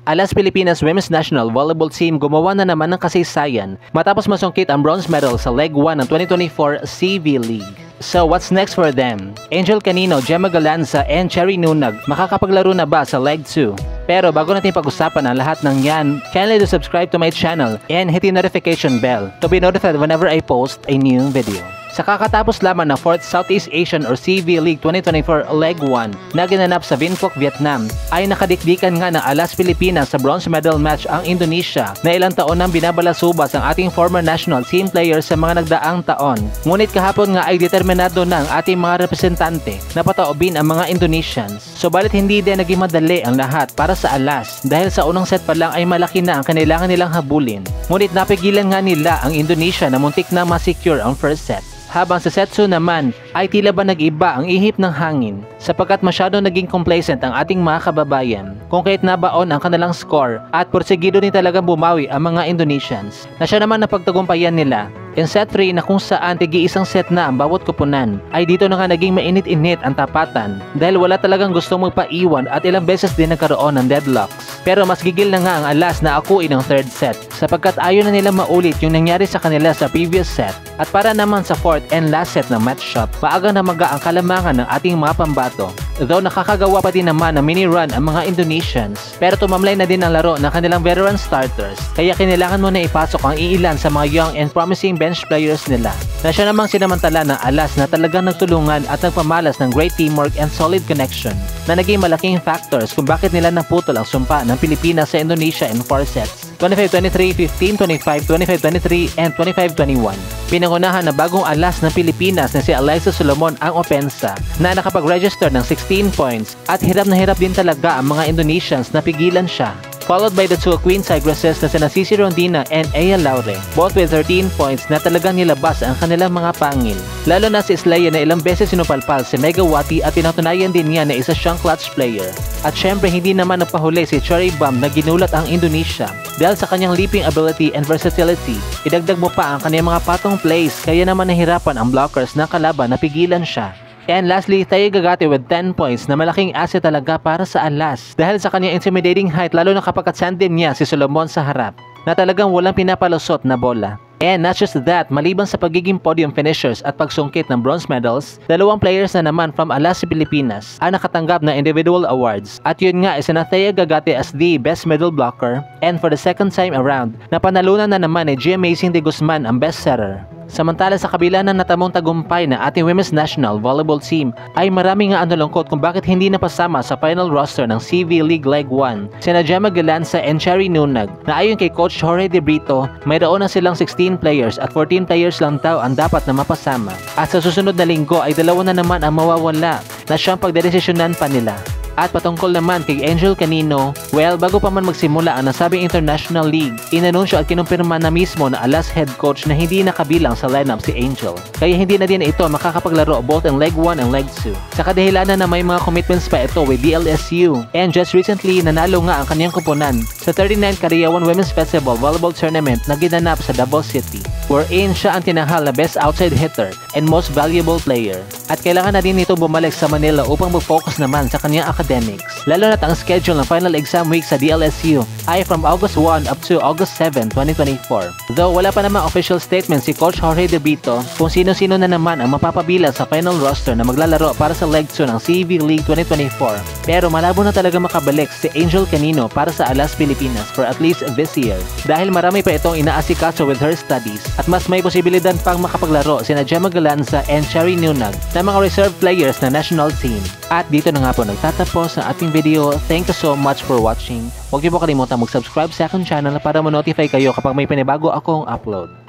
Alas Pilipinas Women's National Volleyball Team gumawa na naman ng kasaysayan matapos masungkit ang bronze medal sa Leg 1 ng 2024 CV League. So what's next for them? Angel Canino, Gemma Galanza, and Cherry Nunag makakapaglaro na ba sa Leg 2? Pero bago natin pag-usapan ang lahat ng yan, kindly do subscribe to my channel and hit the notification bell to be notified whenever I post a new video. Sa kakatapos lamang ng 4th Southeast Asian or CV League 2024 Leg 1 na ginanap sa Vincoc, Vietnam, ay nakadikdikan nga ng Alas Pilipinas sa bronze medal match ang Indonesia na ilang taon nang binabalasubas ang ating former national team players sa mga nagdaang taon. Ngunit kahapon nga ay determinado na ang ating mga representante na pataobin ang mga Indonesians. Subalit hindi din naging madali ang lahat para sa Alas dahil sa unang set pa lang ay malaki na ang kailangan nilang habulin. Ngunit napigilan nga nila ang Indonesia na muntik na ma-secure ang first set. Habang sa set 2 naman ay tila ba nag-iba ang ihip ng hangin sapagkat masyado naging complacent ang ating mga kababayan kung kahit nabaon ang kanilang score at porsigido din talagang bumawi ang mga Indonesians na siya naman napagtagumpayan nila. In set 3 na kung saan tigi-isang set na ang bawat kupunan ay dito na nga naging mainit-init ang tapatan dahil wala talagang gustong magpaiwan at ilang beses din nagkaroon ng deadlocks. Pero mas gigil na nga ang Alas na akuin ng third set sapagkat ayaw na nila maulit yung nangyari sa kanila sa previous set. At para naman sa fourth and last set ng match shot, maaga na maga ang kalamangan ng ating mga pambato. Though nakakagawa pa din naman ng mini run ang mga Indonesians, pero tumamlay na din ang laro ng kanilang veteran starters kaya kinailangan mo na ipasok ang iilan sa mga young and promising bench players nila na siya namang sinamantala ng Alas na talagang nagtulungan at nagpamalas ng great teamwork and solid connection na naging malaking factors kung bakit nila naputol ang sumpa ng Pilipinas sa Indonesia in 4 sets 25-23, 15-25, 25-23, and 25-21. Pinangunahan na bagong Alas ng Pilipinas na si Alyssa Solomon ang opensa na nakapag-register ng 16 points at hirap na hirap din talaga ang mga Indonesians na pigilan siya. Followed by the two Queen Tigresses na sina Cici Rondina and Aya Laure, both with 13 points na talagang nilabas ang kanilang mga pangil. Lalo na si Islaya na ilang beses sinupalpal si Megawati at pinatunayan din niya na isa siyang clutch player. At syempre hindi naman nagpahuli si Cherry Bomb na ginulat ang Indonesia dahil sa kanyang leaping ability and versatility. Idagdag mo pa ang kanyang mga patong plays kaya naman nahirapan ang blockers ng kalaban na pigilan siya. And lastly, Tayo Gagate with 10 points na malaking asset talaga para sa Alas dahil sa kanyang intimidating height lalo na kapag katsandin niya si Solomon sa harap na talagang walang pinapalusot na bola. And not just that, maliban sa pagiging podium finishers at pagsungkit ng bronze medals, dalawang players na naman from Alas Pilipinas ang nakatanggap ng individual awards. At yun nga, isa na Tayo Gagate as the best middle blocker and for the second time around, napanalunan na naman ni G. Amazing de Guzman ang best setter. Samantala sa kabila ng natamong tagumpay na ating Women's National Volleyball Team ay marami nga lungkot kung bakit hindi napasama sa final roster ng CV League Leg 1 sina Gemma Galanza and Cherry Nunag na ayon kay Coach Jorge De Brito mayroon na silang 16 players at 14 players lang daw ang dapat na mapasama at sa susunod na linggo ay dalawa na naman ang mawawala na siyang pagdedesisyonan pa nila. At patungkol naman kay Angel Canino, well, bago pa man magsimula ang nasabing International League, inanunsyo at kinumpirma na mismo na Alas head coach na hindi nakabilang sa lineup si Angel. Kaya hindi na din ito makakapaglaro both in Leg 1 and Leg 2. Sa kadahilanan na may mga commitments pa ito with DLSU. And just recently, nanalo nga ang kanyang kuponan sa 39th Kariawan Women's Festival Volleyball Tournament na ginanap sa Davao City, wherein siya ang tinahal na best outside hitter and most valuable player. At kailangan na din ito bumalik sa Manila upang mag-focus naman sa kanyang academics. Lalo na't ang schedule ng final exam week sa DLSU ay from August 1 up to August 7, 2024. Though wala pa namang official statement si Coach Jorge De Brito kung sino-sino na naman ang mapapabila sa final roster na maglalaro para sa Leg 2 ng CV League 2024. Pero malabo na talaga makabalik si Angel Canino para sa Alas Pilipinas for at least this year dahil marami pa itong inaasikaso with her studies at mas may posibilidad pang makapaglaro sina Gemma Galanza and Cherry Nunag na mga reserve players na national team. At dito na nga po nagtatapos ang ating video. Thank you so much for watching. Huwag niyo po kalimutan mag-subscribe sa aking channel para ma-notify kayo kapag may panibago akong upload.